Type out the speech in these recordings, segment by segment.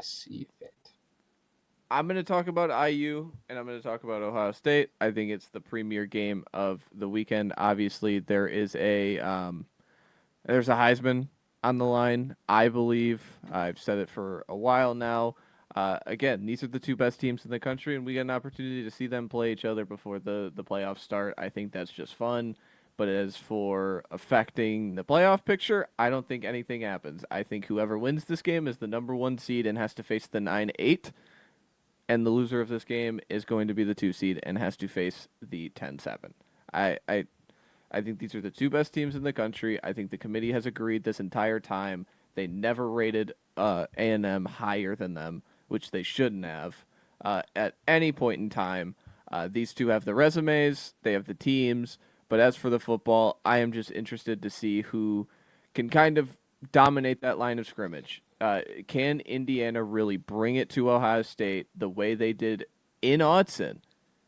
see fit. I'm going to talk about IU and I'm going to talk about Ohio State. I think it's the premier game of the weekend. Obviously, there's a Heisman on the line. I believe I've said it for a while now. Again, these are the two best teams in the country, and we get an opportunity to see them play each other before the playoffs start. I think that's just fun. But as for affecting the playoff picture, I don't think anything happens. I think whoever wins this game is the number one seed and has to face the 9-8, and the loser of this game is going to be the 2 seed and has to face the 10-7. I, I I think these are the two best teams in the country. I think the committee has agreed this entire time. They never rated A&M higher than them, which they shouldn't have at any point in time. These two have the resumes, they have the teams, but as for the football, I am just interested to see who can kind of dominate that line of scrimmage. Can Indiana really bring it to Ohio State the way they did in Autzen?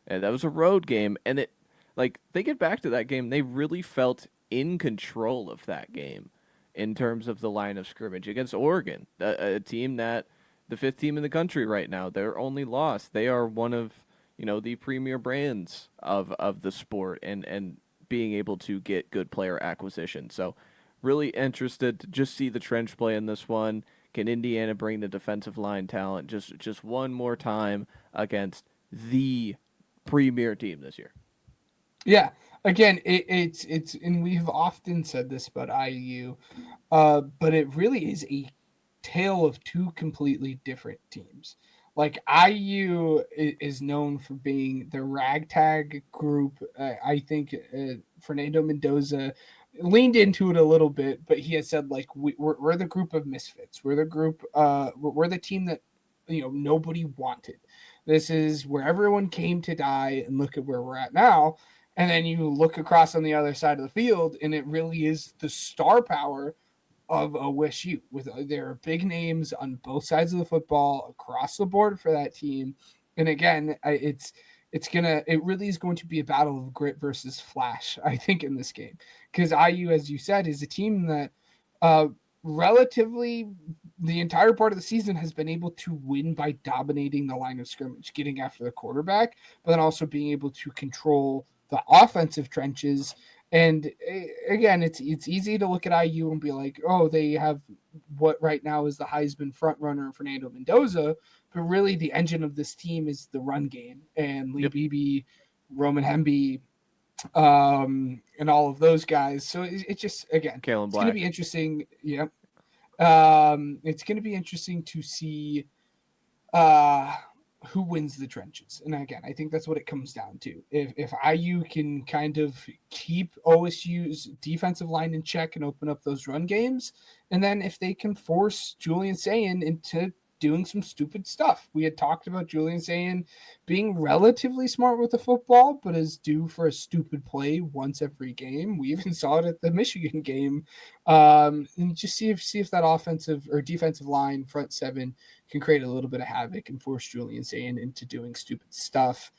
And that was a road game, and it like thinking back to that game, they really felt in control of that game in terms of the line of scrimmage against Oregon, a team that the fifth team in the country right now. Their only loss. They are one of the premier brands of the sport and being able to get good player acquisition. So really interested to just see the trench play in this one. Can Indiana bring the defensive line talent just one more time against the premier team this year? Yeah. Again, it's and we've often said this about IU, but it really is a tale of two completely different teams. Like IU is known for being the ragtag group. I think Fernando Mendoza leaned into it a little bit, but he has said like we're the group of misfits. We're the group. We're the team that nobody wanted. This is where everyone came to die, and look at where we're at now. And then you look across on the other side of the field, and it really is the star power of OSU. With there are big names on both sides of the football across the board for that team. And again, it really is going to be a battle of grit versus flash. I think in this game because IU, as you said, is a team that uh, relatively the entire part of the season has been able to win by dominating the line of scrimmage, getting after the quarterback, but then also being able to control the offensive trenches. And again, it's easy to look at IU and be like, oh, they have what right now is the Heisman front runner Fernando Mendoza, but really the engine of this team is the run game and Lee Yep. Beebe, Roman Hemby, and all of those guys. So it just again, Kalen it's going to be Black. interesting. Yeah, it's going to be interesting to see uh, who wins the trenches. And again, I think that's what it comes down to. If IU can kind of keep OSU's defensive line in check and open up those run games, and then if they can force Julian Sayin into doing some stupid stuff. We had talked about Julian Sayin being relatively smart with the football, but is due for a stupid play once every game. We even saw it at the Michigan game. And just see if that offensive or defensive line front seven can create a little bit of havoc and force Julian Sand into doing stupid stuff.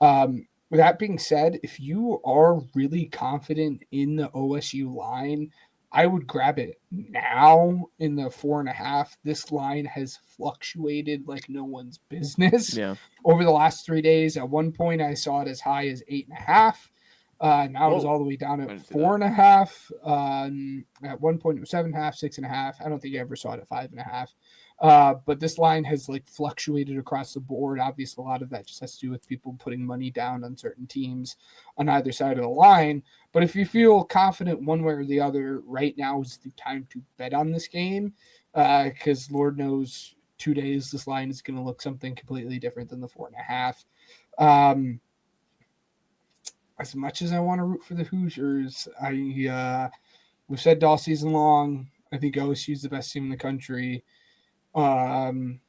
With that being said, if you are really confident in the OSU line, I would grab it now in the 4.5. This line has fluctuated like no one's business Yeah. over the last 3 days. At one point, I saw it as high as 8.5. Now it is Whoa. all the way down I at didn't see that. 4.5. At one point, it was 7.5, 6.5. I don't think I ever saw it at 5.5. But this line has like fluctuated across the board. Obviously, a lot of that just has to do with people putting money down on certain teams on either side of the line. But if you feel confident one way or the other, right now is the time to bet on this game because Lord knows 2 days this line is going to look something completely different than the 4.5. Um, as much as I want to root for the Hoosiers, we've said all season long. I think OSU is the best team in the country. Um,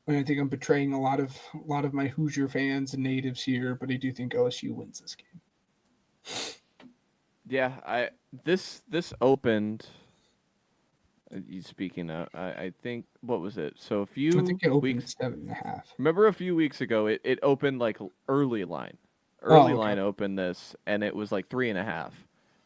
and I think I'm betraying a lot of my Hoosier fans and natives here, but I do think OSU wins this game. Yeah, I this opened. You speaking of, I think what was it? So a I few think it opened at weeks. 7.5. Remember a few weeks ago, it opened like early line. Oh, Early okay. line opened this, and it was like 3.5.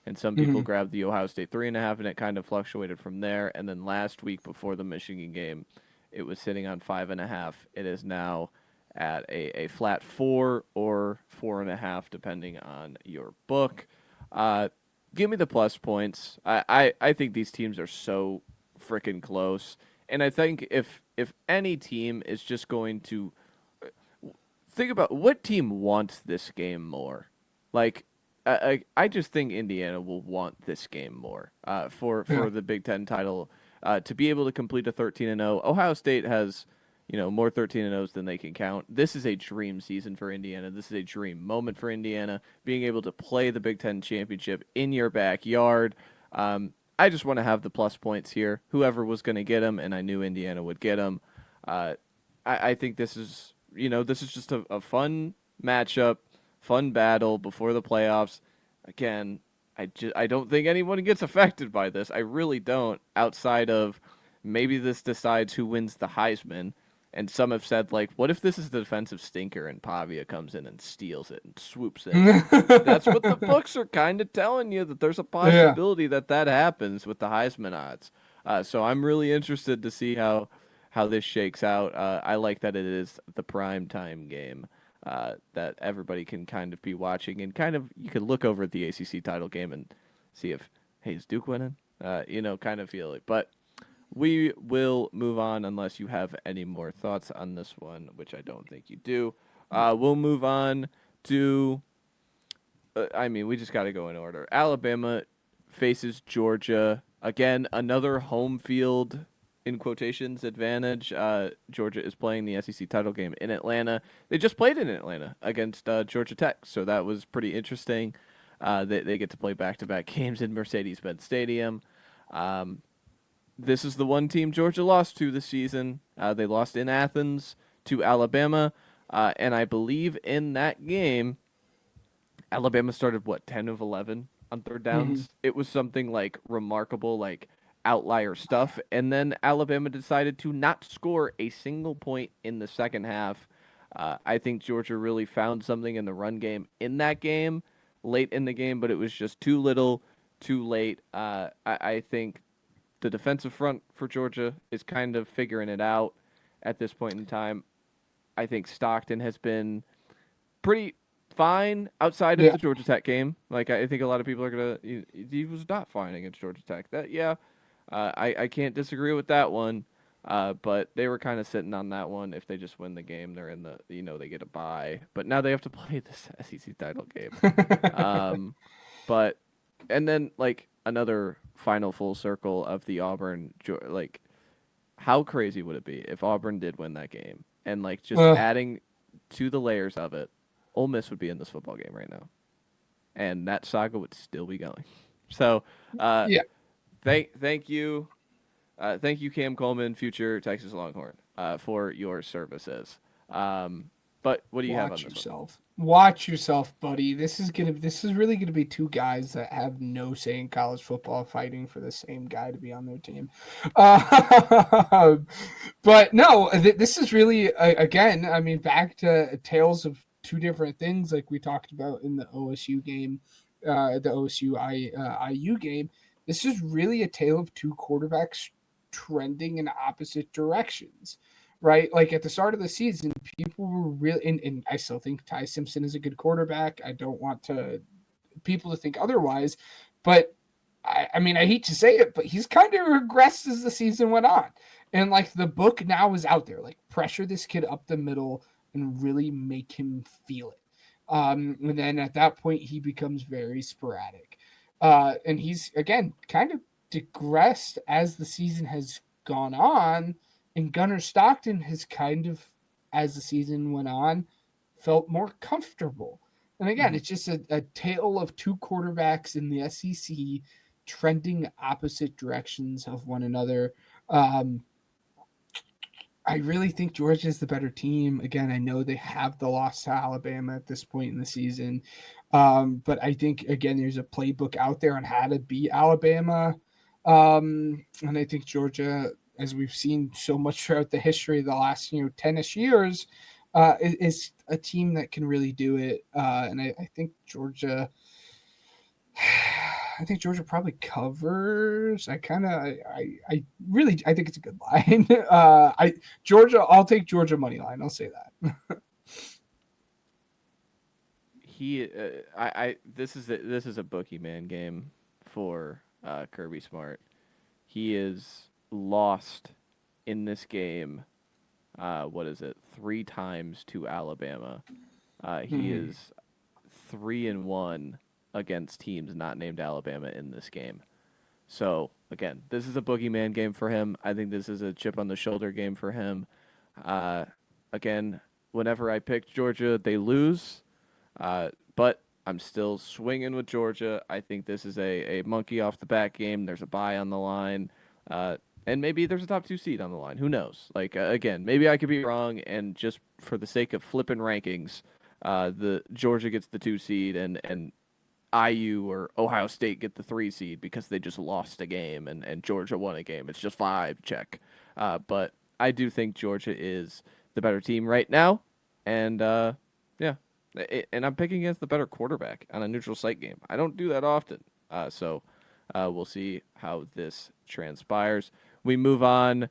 And some people Mm-hmm. grabbed the Ohio State 3.5, and it kind of fluctuated from there. And then last week before the Michigan game, It was sitting on 5.5. It is now at a flat 4 or 4.5, depending on your book. Uh, Give me the plus points. I think these teams are so freaking close. And I think if any team is just going to think about what team wants this game more. Like, I just think Indiana will want this game more Yeah. for the Big Ten title to be able to complete a 13-0. Ohio State has more 13-0s than they can count. This is a dream season for Indiana. This is a dream moment for Indiana, being able to play the Big Ten championship in your backyard. I just want to have the plus points here. Whoever was going to get them, and I knew Indiana would get them. Uh, I think this is just a fun matchup, fun battle before the playoffs. Again, I don't think anyone gets affected by this. I really don't. Outside of maybe this decides who wins the Heisman, and some have said like, what if this is the defensive stinker and Pavia comes in and steals it and swoops in? That's what the books are kind of telling you, that there's a Yeah. possibility that that happens with the Heisman odds. So I'm really interested to see how this shakes out. I like that it is the prime time game that everybody can kind of be watching, and kind of you can look over at the ACC title game and see if, hey, is Duke winning? Kind of feel it. But we will move on unless you have any more thoughts on this one, which I don't think you do. We'll move on to. I mean, we just got to go in order. Alabama faces Georgia again. Another home field in quotations advantage. Georgia is playing the SEC title game in Atlanta. They just played in Atlanta against Georgia Tech, so that was pretty interesting. They get to play back-to-back games in Mercedes-Benz Stadium. Um, this is the one team Georgia lost to this season. They lost in Athens to Alabama, and I believe in that game, Alabama started what 10 of 11 on third Mhm. downs. It was something like remarkable, like outlier stuff. And then Alabama decided to not score a single point in the second half. I think Georgia really found something in the run game in that game, late in the game, but it was just too little, too late. I think the defensive front for Georgia is kind of figuring it out at this point in time. I think Stockton has been pretty fine outside of Yeah. the Georgia Tech game. Like I think a lot of people are gonna. He was not fine against Georgia Tech. That yeah, I can't disagree with that one. But they were kind of sitting on that one. If they just win the game, they're in the they get a bye. But now they have to play this SEC title game. Um, but and then like another final full circle of the Auburn like how crazy would it be if Auburn did win that game, and like just Uh, adding to the layers of it, Ole Miss would be in this football game right now, and that saga would still be going. So, uh, yeah. thank you, Cam Coleman, future Texas Longhorn, for your services. But what do you have on Watch this one? yourself. Watch yourself, buddy. This is really gonna be two guys that have no say in college football fighting for the same guy to be on their team. Uh, but no, this is really again. I mean, back to tales of two different things, like we talked about in the OSU game, the OSU IU game. This is really a tale of two quarterbacks trending in opposite directions, right? Like at the start of the season, people were really, and I still think Ty Simpson is a good quarterback. I don't want to people to think otherwise, but I mean, I hate to say it, but he's kind of regressed as the season went on. And like the book now is out there, like pressure this kid up the middle and really make him feel it. And then at that point, he becomes very sporadic. And he's, again, kind of digressed as the season has gone on. And Gunnar Stockton has kind of, as the season went on, felt more comfortable. And again, Mm-hmm. it's just a tale of two quarterbacks in the SEC trending opposite directions of one another. Um, I really think Georgia is the better team. Again, I know they have the loss to Alabama at this point in the season, but I think again there's a playbook out there on how to beat Alabama, and I think Georgia, as we've seen so much throughout the history of the last 10ish years, is a team that can really do it. And I think Georgia I think Georgia probably covers. I really, I think it's a good line. I Georgia, I'll take Georgia money line. I'll say that. This is a boogeyman game for Kirby Smart. He is lost in this game. What is it? 3 times to Alabama. He Hmm. is 3-1 against teams not named Alabama in this game. So again, this is a boogeyman game for him. I think this is a chip on the shoulder game for him. Uh, again, whenever I pick Georgia, they lose. But I'm still swinging with Georgia. I think this is a monkey off the back game. There's a bye on the line. And maybe there's a top 2 seed on the line. Who knows? Like, again, maybe I could be wrong. And just for the sake of flipping rankings, the Georgia gets the 2 seed and IU or Ohio State get the 3 seed because they just lost a game and Georgia won a game. It's just 5, check. But I do think Georgia is the better team right now. And yeah, and I'm picking against the better quarterback on a neutral site game. I don't do that often. So we'll see how this transpires. We move on